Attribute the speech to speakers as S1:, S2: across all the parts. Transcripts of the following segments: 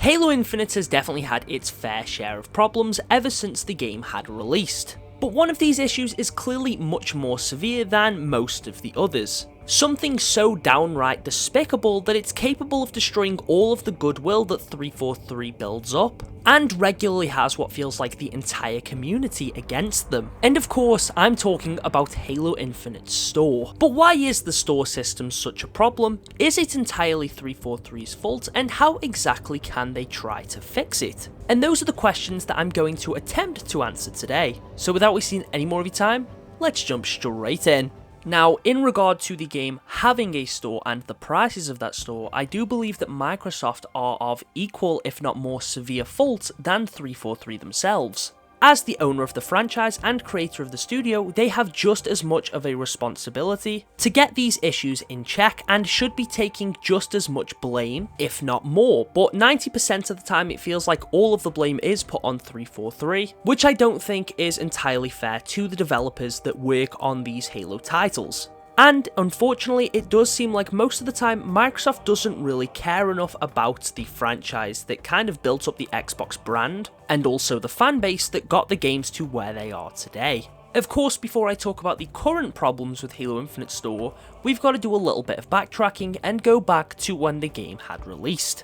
S1: Halo Infinite has definitely had its fair share of problems ever since the game had released, but one of these issues is clearly much more severe than most of the others. Something so downright despicable that it's capable of destroying all of the goodwill that 343 builds up, and regularly has what feels like the entire community against them. And of course, I'm talking about Halo Infinite's store. But why is the store system such a problem? Is it entirely 343's fault, and how exactly can they try to fix it? And those are the questions that I'm going to attempt to answer today. So without wasting any more of your time, let's jump straight in. Now, in regard to the game having a store and the prices of that store, I do believe that Microsoft are of equal, if not more severe fault than 343 themselves. As the owner of the franchise and creator of the studio, they have just as much of a responsibility to get these issues in check and should be taking just as much blame, if not more, but 90% of the time it feels like all of the blame is put on 343, which I don't think is entirely fair to the developers that work on these Halo titles. And unfortunately, it does seem like most of the time Microsoft doesn't really care enough about the franchise that kind of built up the Xbox brand, and also the fan base that got the games to where they are today. Of course, before I talk about the current problems with Halo Infinite store, we've got to do a little bit of backtracking and go back to when the game had released.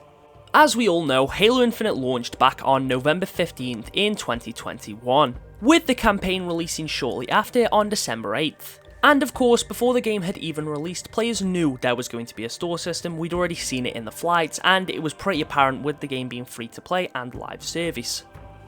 S1: As we all know, Halo Infinite launched back on November 15th in 2021, with the campaign releasing shortly after on December 8th. And of course, before the game had even released, players knew there was going to be a store system. We'd already seen it in the flights, and it was pretty apparent with the game being free to play and live service.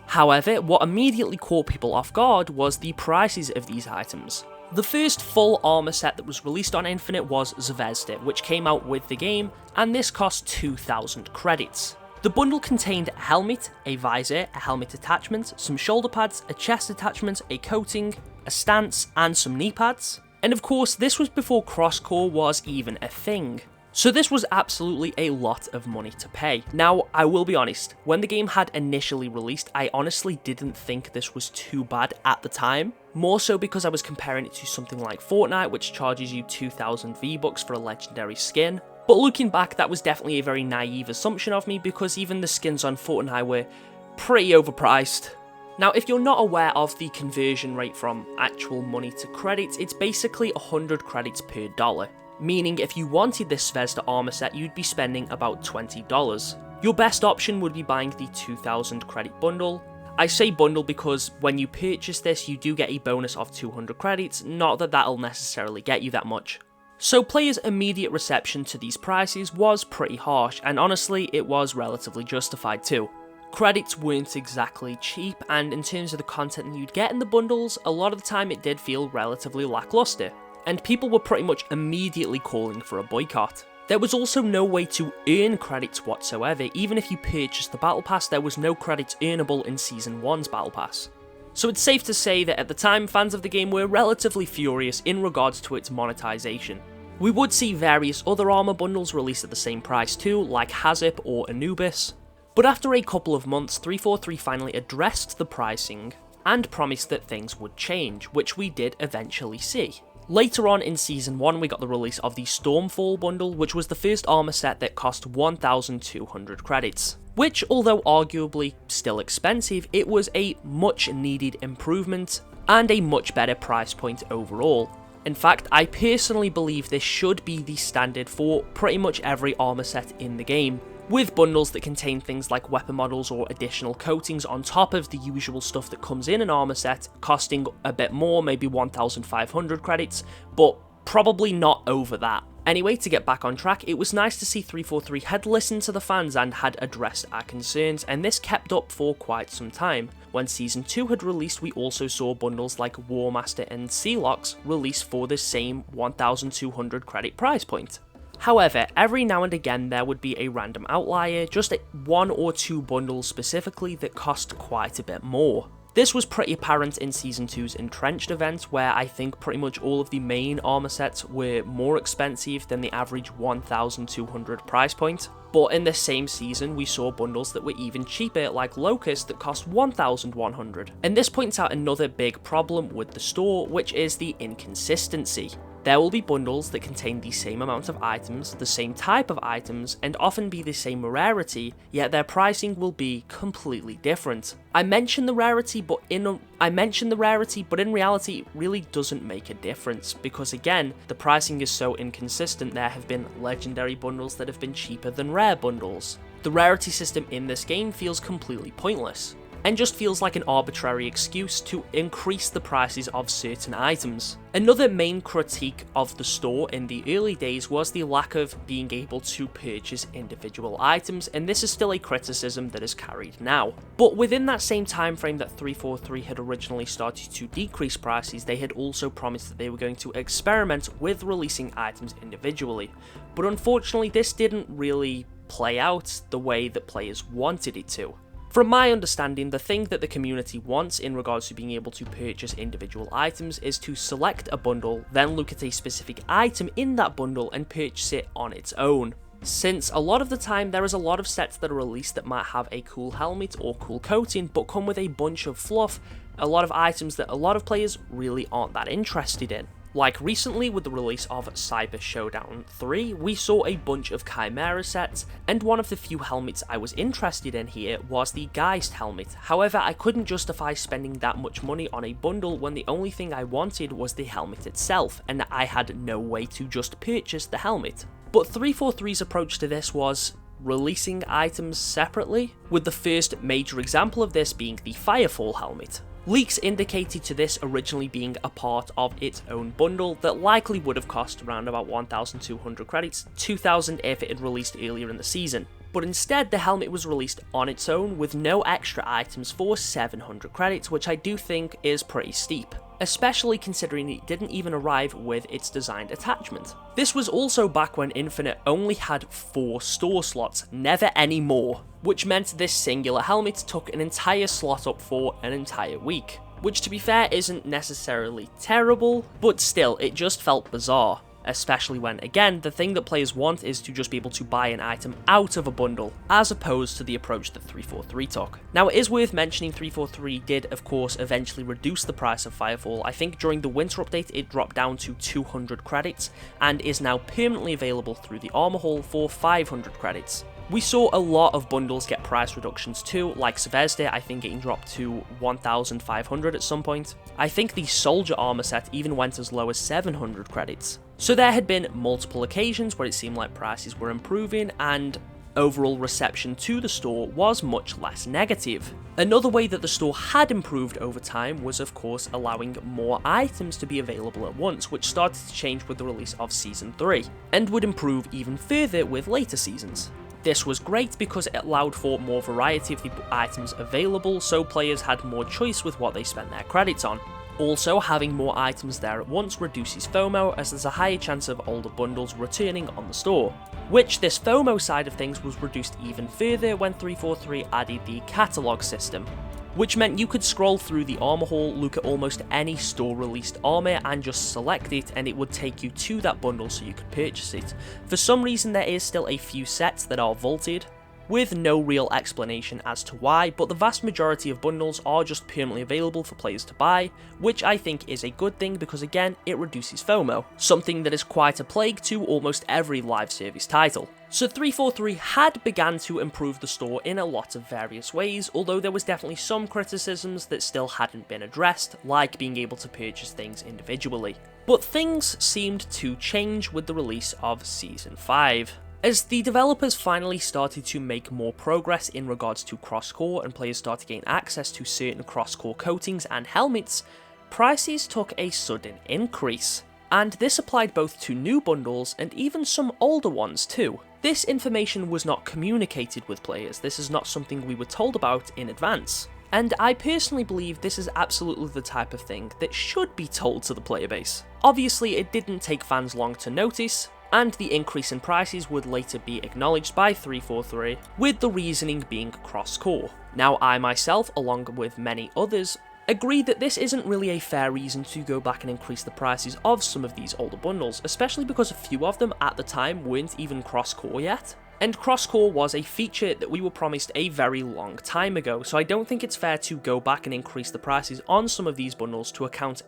S1: However, what immediately caught people off guard was the prices of these items. The first full armor set that was released on Infinite was Zvezda, which came out with the game, and this cost 2,000 credits. The bundle contained a helmet, a visor, a helmet attachment, some shoulder pads, a chest attachment, a coating, a stance, and some knee pads. And of course, this was before crosscore was even a thing. So this was absolutely a lot of money to pay. Now, I will be honest, when the game had initially released, I honestly didn't think this was too bad at the time. More so because I was comparing it to something like Fortnite, which charges you 2,000 V-Bucks for a legendary skin. But looking back, that was definitely a very naive assumption of me, because even the skins on Fortnite were pretty overpriced. Now, if you're not aware of the conversion rate from actual money to credits, it's basically 100 credits per dollar. Meaning if you wanted this Zvezda armor set, you'd be spending about $20. Your best option would be buying the 2,000 credit bundle. I say bundle because when you purchase this, you do get a bonus of 200 credits, not that that'll necessarily get you that much. So players' immediate reception to these prices was pretty harsh, and honestly, it was relatively justified too. Credits weren't exactly cheap, and in terms of the content you'd get in the bundles, a lot of the time it did feel relatively lackluster, and people were pretty much immediately calling for a boycott. There was also no way to earn credits whatsoever. Even if you purchased the Battle Pass, there was no credits earnable in Season 1's Battle Pass. So it's safe to say that at the time, fans of the game were relatively furious in regards to its monetization. We would see various other armor bundles released at the same price too, like Hazip or Anubis. But after a couple of months, 343 finally addressed the pricing and promised that things would change, which we did eventually see. Later on in Season 1, we got the release of the Stormfall bundle, which was the first armor set that cost 1,200 credits. Which, although arguably still expensive, it was a much needed improvement and a much better price point overall. In fact, I personally believe this should be the standard for pretty much every armor set in the game, with bundles that contain things like weapon models or additional coatings on top of the usual stuff that comes in an armor set, costing a bit more, maybe 1,500 credits, but probably not over that. Anyway, to get back on track, it was nice to see 343 had listened to the fans and had addressed our concerns, and this kept up for quite some time. When Season 2 had released, we also saw bundles like War Master and Sealox release for the same 1,200 credit price point. However, every now and again there would be a random outlier, just one or two bundles specifically that cost quite a bit more. This was pretty apparent in Season 2's Entrenched event, where I think pretty much all of the main armor sets were more expensive than the average 1,200 price point. But in the same season, we saw bundles that were even cheaper, like Locust, that cost 1,100. And this points out another big problem with the store, which is the inconsistency. There will be bundles that contain the same amount of items, the same type of items, and often be the same rarity, yet their pricing will be completely different. I mention the rarity, but in reality it really doesn't make a difference, because again, the pricing is so inconsistent. There have been legendary bundles that have been cheaper than rare bundles. The rarity system in this game feels completely pointless, and just feels like an arbitrary excuse to increase the prices of certain items. Another main critique of the store in the early days was the lack of being able to purchase individual items, and this is still a criticism that is carried now. But within that same time frame that 343 had originally started to decrease prices, they had also promised that they were going to experiment with releasing items individually. But unfortunately, this didn't really play out the way that players wanted it to. From my understanding, the thing that the community wants in regards to being able to purchase individual items is to select a bundle, then look at a specific item in that bundle and purchase it on its own. Since a lot of the time there is a lot of sets that are released that might have a cool helmet or cool coating but come with a bunch of fluff, a lot of items that a lot of players really aren't that interested in. Like recently with the release of Cyber Showdown 3, we saw a bunch of Chimera sets, and one of the few helmets I was interested in here was the Geist helmet. However, I couldn't justify spending that much money on a bundle when the only thing I wanted was the helmet itself, and I had no way to just purchase the helmet. But 343's approach to this was releasing items separately, with the first major example of this being the Firefall helmet. Leaks indicated to this originally being a part of its own bundle that likely would have cost around about 1,200 credits, 2,000 if it had released earlier in the season. But instead the helmet was released on its own with no extra items for 700 credits, which I do think is pretty steep, especially considering it didn't even arrive with its designed attachment. This was also back when Infinite only had 4 store slots, never any more, which meant this singular helmet took an entire slot up for an entire week. Which, to be fair, isn't necessarily terrible, but still, it just felt bizarre. Especially when, again, the thing that players want is to just be able to buy an item out of a bundle, as opposed to the approach that 343 took. Now, it is worth mentioning 343 did, of course, eventually reduce the price of Firefall. I think during the winter update it dropped down to 200 credits, and is now permanently available through the Armor Hall for 500 credits. We saw a lot of bundles get price reductions too, like Zvezda, I think getting dropped to 1,500 at some point. I think the Soldier armor set even went as low as 700 credits. So there had been multiple occasions where it seemed like prices were improving and overall reception to the store was much less negative. Another way that the store had improved over time was of course allowing more items to be available at once, which started to change with the release of Season 3, and would improve even further with later seasons. This was great because it allowed for more variety of the items available, so players had more choice with what they spent their credits on. Also, having more items there at once reduces FOMO, as there's a higher chance of older bundles returning on the store. Which, this FOMO side of things was reduced even further when 343 added the catalogue system, which meant you could scroll through the armor hall, look at almost any store released armor and just select it, and it would take you to that bundle so you could purchase it. For some reason there is still a few sets that are vaulted, with no real explanation as to why, but the vast majority of bundles are just permanently available for players to buy, which I think is a good thing because again, it reduces FOMO, something that is quite a plague to almost every live service title. So 343 had begun to improve the store in a lot of various ways, although there was definitely some criticisms that still hadn't been addressed, like being able to purchase things individually. But things seemed to change with the release of Season 5. As the developers finally started to make more progress in regards to cross-core and players started to gain access to certain cross-core coatings and helmets, prices took a sudden increase. And this applied both to new bundles and even some older ones too. This information was not communicated with players, this is not something we were told about in advance. And I personally believe this is absolutely the type of thing that should be told to the player base. Obviously it didn't take fans long to notice, and the increase in prices would later be acknowledged by 343, with the reasoning being cross-core. Now I myself, along with many others, agree that this isn't really a fair reason to go back and increase the prices of some of these older bundles, especially because a few of them at the time weren't even cross-core yet. And cross-core was a feature that we were promised a very long time ago, so I don't think it's fair to go back and increase the prices on some of these bundles to account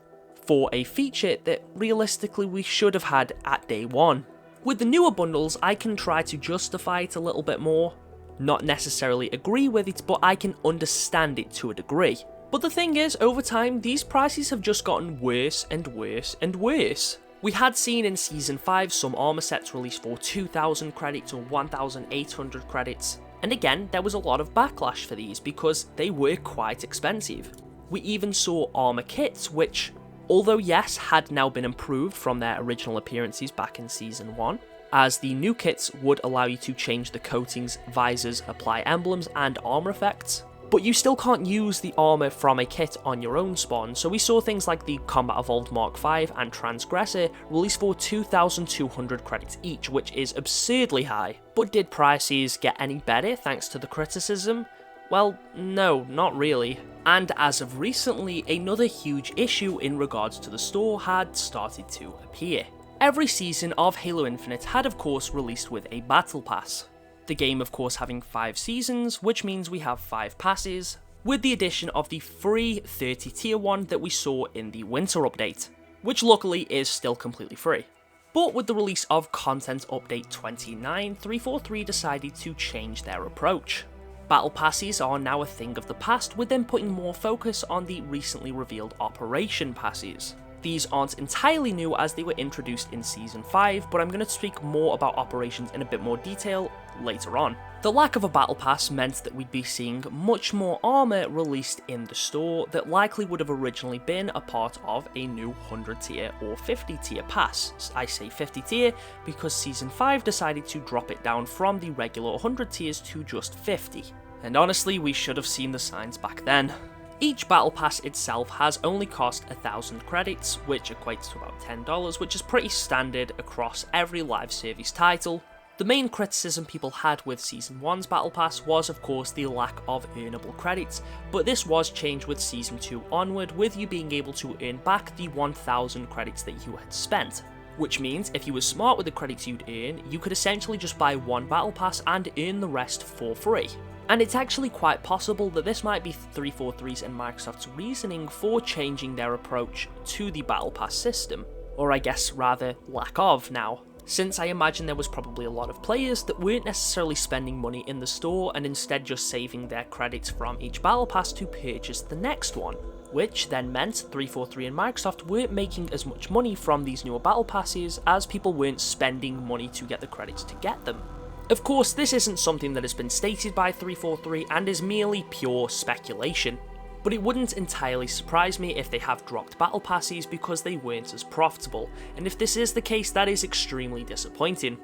S1: for a feature that realistically we should have had at day one. With the newer bundles, I can try to justify it a little bit more. Not necessarily agree with it, but I can understand it to a degree. But the thing is, over time, these prices have just gotten worse and worse and worse. We had seen in Season 5 some armor sets released for 2,000 credits or 1,800 credits, and again, there was a lot of backlash for these because they were quite expensive. We even saw armor kits which, although yes, had now been improved from their original appearances back in Season 1, as the new kits would allow you to change the coatings, visors, apply emblems, and armor effects. But you still can't use the armor from a kit on your own spawn, so we saw things like the Combat Evolved Mark V and Transgressor released for 2,200 credits each, which is absurdly high. But did prices get any better thanks to the criticism? Well, no, not really. And as of recently, another huge issue in regards to the store had started to appear. Every season of Halo Infinite had of course released with a battle pass. The game of course having 5 seasons, which means we have 5 passes, with the addition of the free 30 tier 1 that we saw in the winter update, which luckily is still completely free. But with the release of Content Update 29, 343 decided to change their approach. Battle passes are now a thing of the past, with them putting more focus on the recently revealed Operation passes. These aren't entirely new as they were introduced in Season 5, but I'm going to speak more about Operations in a bit more detail later on. The lack of a battle pass meant that we'd be seeing much more armor released in the store that likely would have originally been a part of a new 100 tier or 50 tier pass. I say 50 tier because Season 5 decided to drop it down from the regular 100 tiers to just 50. And honestly, we should have seen the signs back then. Each battle pass itself has only cost 1,000 credits, which equates to about $10, which is pretty standard across every live service title. The main criticism people had with Season 1's battle pass was of course the lack of earnable credits, but this was changed with Season 2 onward, with you being able to earn back the 1,000 credits that you had spent. Which means if you were smart with the credits you'd earn, you could essentially just buy one battle pass and earn the rest for free. And it's actually quite possible that this might be 343's and Microsoft's reasoning for changing their approach to the battle pass system, or I guess rather lack of now, since I imagine there was probably a lot of players that weren't necessarily spending money in the store and instead just saving their credits from each battle pass to purchase the next one, which then meant 343 and Microsoft weren't making as much money from these newer battle passes as people weren't spending money to get the credits to get them. Of course, this isn't something that has been stated by 343 and is merely pure speculation, but it wouldn't entirely surprise me if they have dropped battle passes because they weren't as profitable, and if this is the case, that is extremely disappointing.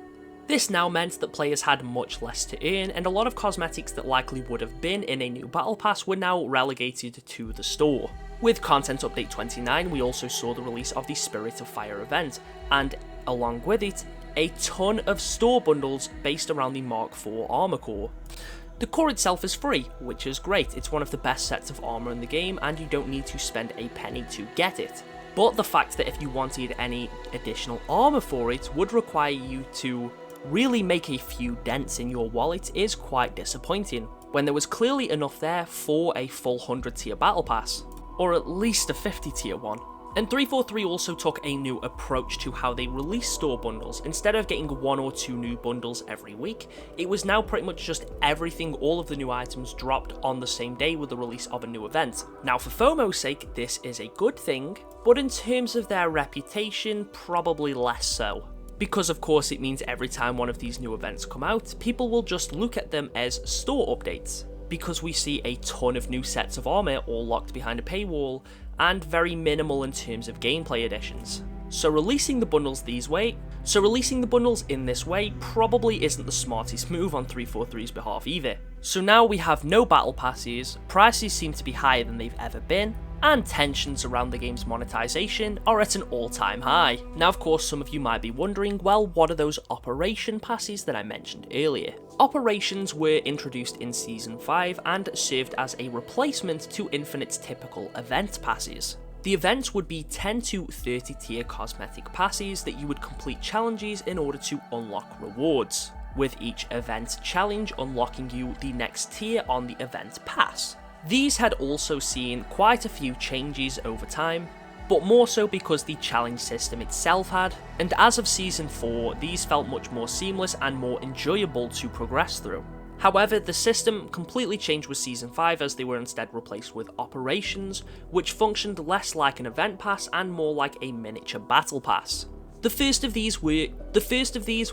S1: This now meant that players had much less to earn, and a lot of cosmetics that likely would have been in a new battle pass were now relegated to the store. With Content Update 29, we also saw the release of the Spirit of Fire event, and along with it, a ton of store bundles based around the Mark IV armor core. The core itself is free, which is great. It's one of the best sets of armor in the game and you don't need to spend a penny to get it. But the fact that if you wanted any additional armor for it would require you to really make a few dents in your wallet is quite disappointing, when there was clearly enough there for a full 100 tier battle pass, or at least a 50 tier one. And 343 also took a new approach to how they release store bundles. Instead of getting 1 or 2 new bundles every week, it was now pretty much just everything, all of the new items dropped on the same day with the release of a new event. Now for FOMO's sake, this is a good thing, but in terms of their reputation, probably less so. Because of course it means every time one of these new events come out, people will just look at them as store updates, because we see a ton of new sets of armor all locked behind a paywall, and very minimal in terms of gameplay additions. So releasing the bundles in this way probably isn't the smartest move on 343's behalf either. So now we have no battle passes, prices seem to be higher than they've ever been, and tensions around the game's monetization are at an all-time high. Now of course some of you might be wondering, well, what are those Operation passes that I mentioned earlier? Operations were introduced in Season 5 and served as a replacement to Infinite's typical event passes. The events would be 10 to 30 tier cosmetic passes that you would complete challenges in order to unlock rewards, with each event challenge unlocking you the next tier on the event pass. These had also seen quite a few changes over time. but more so because the challenge system itself had, and as of Season 4, these felt much more seamless and more enjoyable to progress through. However, the system completely changed with Season 5 as they were instead replaced with operations, which functioned less like an event pass and more like a miniature battle pass. The first of these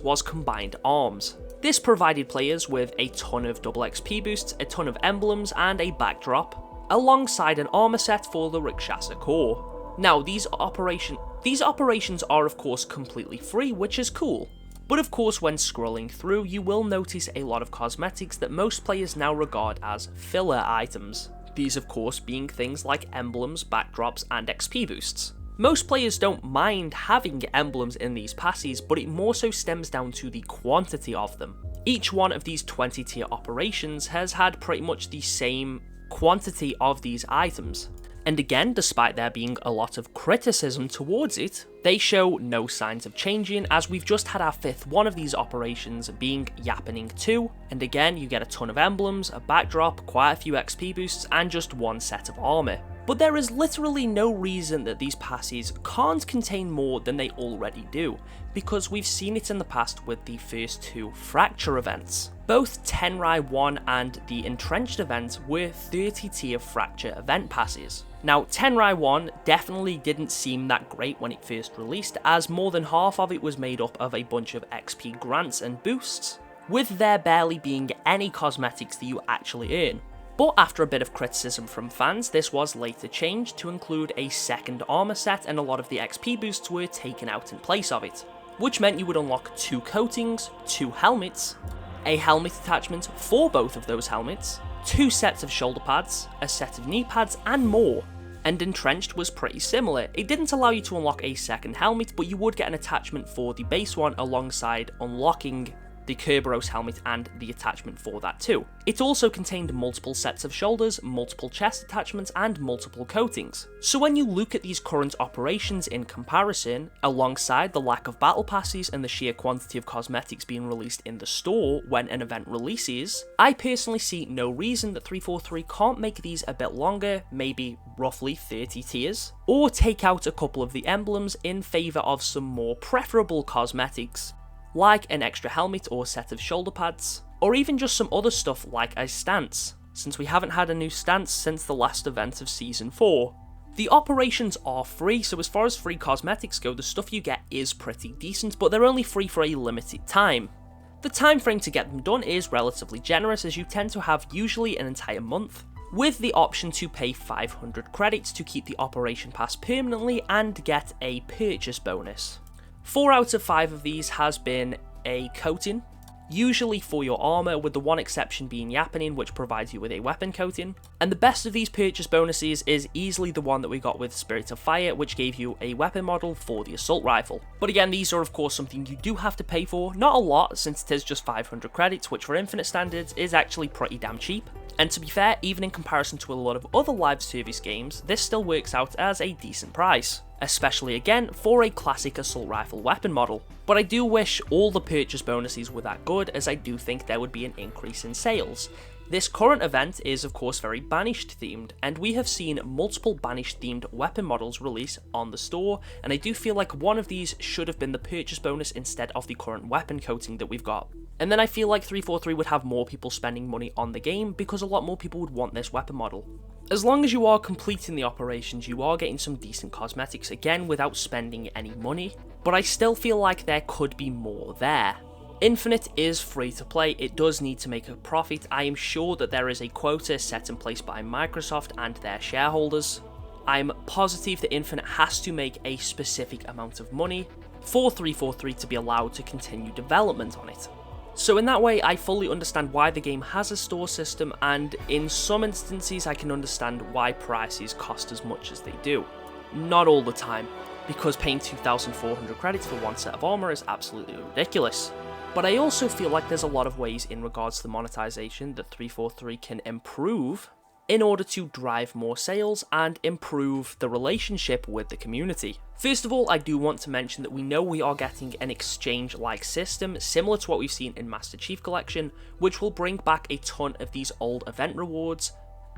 S1: was combined arms. This provided players with a ton of double XP boosts, a ton of emblems, and a backdrop, alongside an armor set for the Rakshasa core. Now, these operations are of course completely free, which is cool. But of course, when scrolling through, you will notice a lot of cosmetics that most players now regard as filler items. These of course being things like emblems, backdrops, and XP boosts. Most players don't mind having emblems in these passes, but it more so stems down to the quantity of them. Each one of these 20 tier operations has had pretty much the same quantity of these items. And again, despite there being a lot of criticism towards it, they show no signs of changing, as we've just had our 5th one of these operations being Yappening 2, and again you get a ton of emblems, a backdrop, quite a few XP boosts, and just one set of armor. But there is literally no reason that these passes can't contain more than they already do, because we've seen it in the past with the first 2 Fracture events. Both Tenrai 1 and the Entrenched event were 30 tier Fracture event passes. Now, Tenrai 1 definitely didn't seem that great when it first released, as more than half of it was made up of a bunch of XP grants and boosts, with there barely being any cosmetics that you actually earn. But after a bit of criticism from fans, this was later changed to include a second armor set, and a lot of the XP boosts were taken out in place of it, which meant you would unlock 2 coatings, 2 helmets, a helmet attachment for both of those helmets, 2 sets of shoulder pads, a set of knee pads, and more. And Entrenched was pretty similar. It didn't allow you to unlock a second helmet, but you would get an attachment for the base one alongside unlocking the Kerberos helmet and the attachment for that too. It also contained multiple sets of shoulders, multiple chest attachments, and multiple coatings. So when you look at these current operations in comparison, alongside the lack of battle passes and the sheer quantity of cosmetics being released in the store when an event releases, I personally see no reason that 343 can't make these a bit longer, maybe roughly 30 tiers, or take out a couple of the emblems in favour of some more preferable cosmetics, like an extra helmet or set of shoulder pads, or even just some other stuff like a stance, since we haven't had a new stance since the last event of Season 4. The operations are free, so as far as free cosmetics go, the stuff you get is pretty decent, but they're only free for a limited time. The time frame to get them done is relatively generous, as you tend to have usually an entire month, with the option to pay 500 credits to keep the operation pass permanently and get a purchase bonus. 4 out of 5 of these has been a coating, usually for your armor, with the one exception being Yappening, which provides you with a weapon coating. And the best of these purchase bonuses is easily the one that we got with Spirit of Fire, which gave you a weapon model for the assault rifle. But again, these are of course something you do have to pay for, not a lot since it is just 500 credits, which for Infinite standards is actually pretty damn cheap. And to be fair, even in comparison to a lot of other live service games, this still works out as a decent price, especially again for a classic assault rifle weapon model. But I do wish all the purchase bonuses were that good, as I do think there would be an increase in sales. This current event is of course very Banished themed, and we have seen multiple Banished themed weapon models release on the store, and I do feel like one of these should have been the purchase bonus instead of the current weapon coating that we've got. And then I feel like 343 would have more people spending money on the game, because a lot more people would want this weapon model. As long as you are completing the operations, you are getting some decent cosmetics, again without spending any money, but I still feel like there could be more there. Infinite is free to play, it does need to make a profit. I am sure that there is a quota set in place by Microsoft and their shareholders. I'm positive that Infinite has to make a specific amount of money for 343 to be allowed to continue development on it. So in that way, I fully understand why the game has a store system, and in some instances I can understand why prices cost as much as they do. Not all the time, because paying 2,400 credits for one set of armor is absolutely ridiculous. But I also feel like there's a lot of ways in regards to the monetization that 343 can improve in order to drive more sales and improve the relationship with the community. First of all, I do want to mention that we know we are getting an exchange-like system, similar to what we've seen in Master Chief Collection, which will bring back a ton of these old event rewards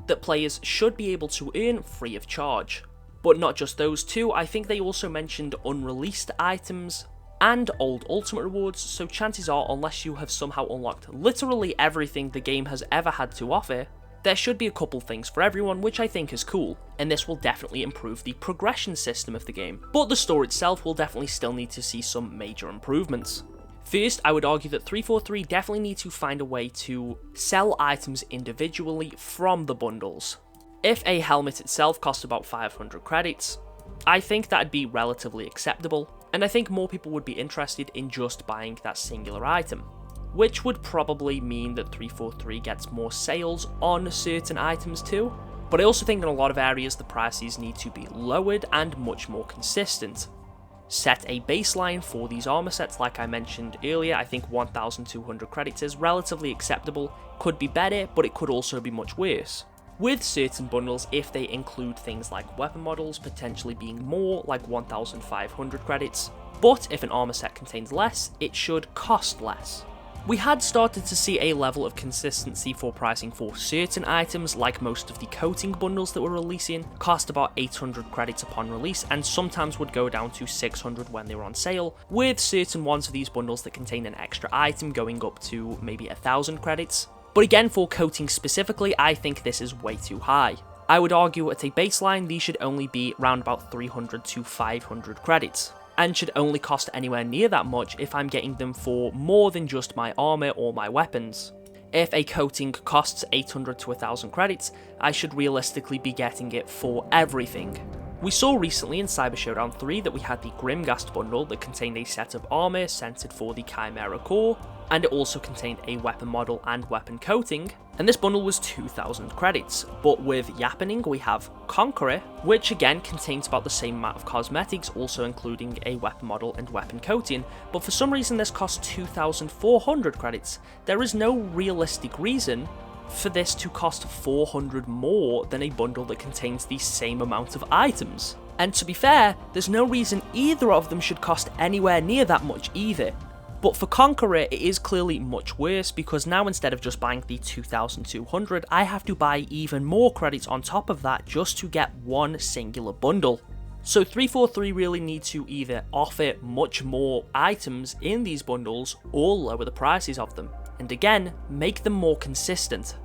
S1: that players should be able to earn free of charge. But not just those two, I think they also mentioned unreleased items and old ultimate rewards, so chances are, unless you have somehow unlocked literally everything the game has ever had to offer, there should be a couple things for everyone, which I think is cool, and this will definitely improve the progression system of the game. But the store itself will definitely still need to see some major improvements. First, I would argue that 343 definitely need to find a way to sell items individually from the bundles. If a helmet itself cost about 500 credits, I think that'd be relatively acceptable, and I think more people would be interested in just buying that singular item, which would probably mean that 343 gets more sales on certain items too. But I also think in a lot of areas the prices need to be lowered and much more consistent. Set a baseline for these armor sets, like I mentioned earlier. I think 1,200 credits is relatively acceptable, could be better, but it could also be much worse. With certain bundles, if they include things like weapon models potentially being more, like 1,500 credits, but if an armor set contains less, it should cost less. We had started to see a level of consistency for pricing for certain items, like most of the coating bundles that were releasing cost about 800 credits upon release, and sometimes would go down to 600 when they were on sale, with certain ones of these bundles that contain an extra item going up to maybe 1,000 credits. But again, for coating specifically, I think this is way too high. I would argue at a baseline these should only be around about 300 to 500 credits, and should only cost anywhere near that much if I'm getting them for more than just my armor or my weapons. If a coating costs 800 to 1,000 credits, I should realistically be getting it for everything. We saw recently in Cyber Showdown 3 that we had the Grimghast bundle that contained a set of armor centered for the Chimera core, and it also contained a weapon model and weapon coating, and this bundle was 2,000 credits. But with Yappening we have Conqueror, which again contains about the same amount of cosmetics, also including a weapon model and weapon coating, but for some reason this costs 2,400 credits. There is no realistic reason for this to cost 400 more than a bundle that contains the same amount of items. And to be fair, there's no reason either of them should cost anywhere near that much either. But for Conqueror, it is clearly much worse, because now instead of just buying the 2,200, I have to buy even more credits on top of that just to get one singular bundle. So 343 really need to either offer much more items in these bundles or lower the prices of them. And again, make them more consistent.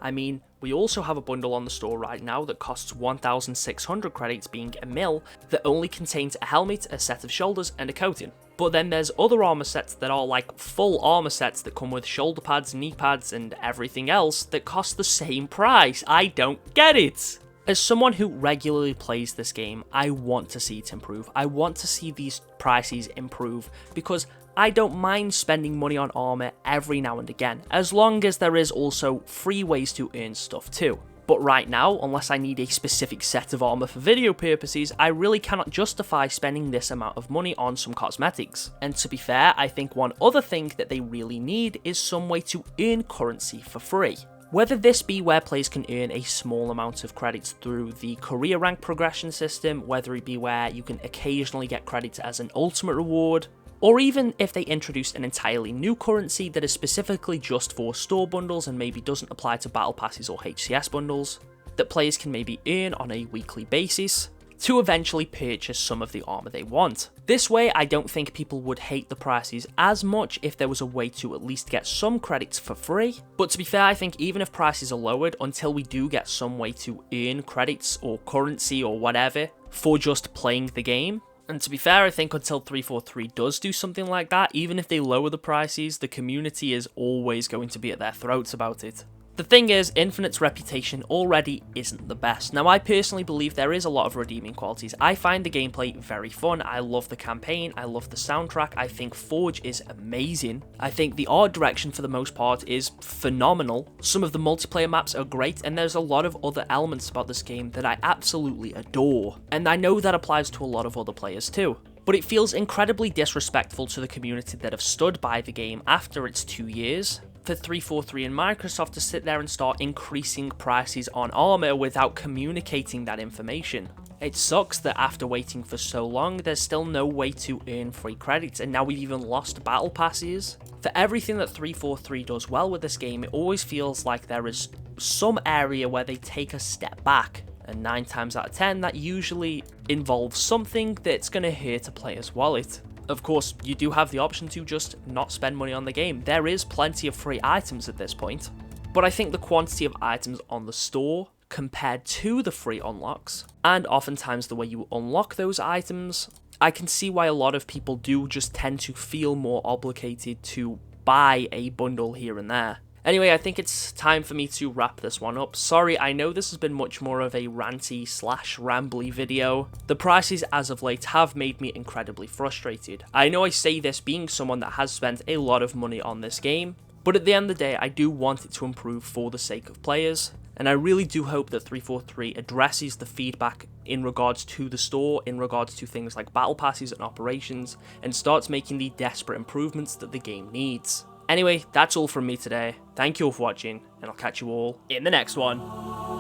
S1: I mean, we also have a bundle on the store right now that costs 1,600 credits, being a mill, that only contains a helmet, a set of shoulders, and a coating. But then there's other armor sets that are like full armor sets that come with shoulder pads, knee pads, and everything else that cost the same price. I don't get it! As someone who regularly plays this game, I want to see it improve. I want to see these prices improve, because I don't mind spending money on armor every now and again, as long as there is also free ways to earn stuff too. But right now, unless I need a specific set of armor for video purposes, I really cannot justify spending this amount of money on some cosmetics. And to be fair, I think one other thing that they really need is some way to earn currency for free. Whether this be where players can earn a small amount of credits through the career rank progression system, whether it be where you can occasionally get credits as an ultimate reward, or even if they introduced an entirely new currency that is specifically just for store bundles and maybe doesn't apply to battle passes or HCS bundles, that players can maybe earn on a weekly basis to eventually purchase some of the armor they want. This way, I don't think people would hate the prices as much if there was a way to at least get some credits for free. But to be fair, I think even if prices are lowered, until we do get some way to earn credits or currency or whatever for just playing the game, and to be fair, I think until 343 does do something like that, even if they lower the prices, the community is always going to be at their throats about it. The thing is, Infinite's reputation already isn't the best. Now, I personally believe there is a lot of redeeming qualities. I find the gameplay very fun, I love the campaign, I love the soundtrack, I think Forge is amazing, I think the art direction for the most part is phenomenal, some of the multiplayer maps are great, and there's a lot of other elements about this game that I absolutely adore. And I know that applies to a lot of other players too. But it feels incredibly disrespectful to the community that have stood by the game after its 2 years, for 343 and Microsoft to sit there and start increasing prices on armor without communicating that information. It sucks that after waiting for so long, there's still no way to earn free credits, and now we've even lost battle passes. For everything that 343 does well with this game, it always feels like there is some area where they take a step back. and 9 times out of 10 that usually involves something that's going to hurt a player's wallet. Of course, you do have the option to just not spend money on the game. There is plenty of free items at this point, but I think the quantity of items on the store compared to the free unlocks, and oftentimes the way you unlock those items, I can see why a lot of people do just tend to feel more obligated to buy a bundle here and there. Anyway, I think it's time for me to wrap this one up. Sorry, I know this has been much more of a ranty / rambly video. The prices as of late have made me incredibly frustrated. I know I say this being someone that has spent a lot of money on this game, but at the end of the day, I do want it to improve for the sake of players, and I really do hope that 343 addresses the feedback in regards to the store, in regards to things like battle passes and operations, and starts making the desperate improvements that the game needs. Anyway, that's all from me today. Thank you all for watching, and I'll catch you all in the next one.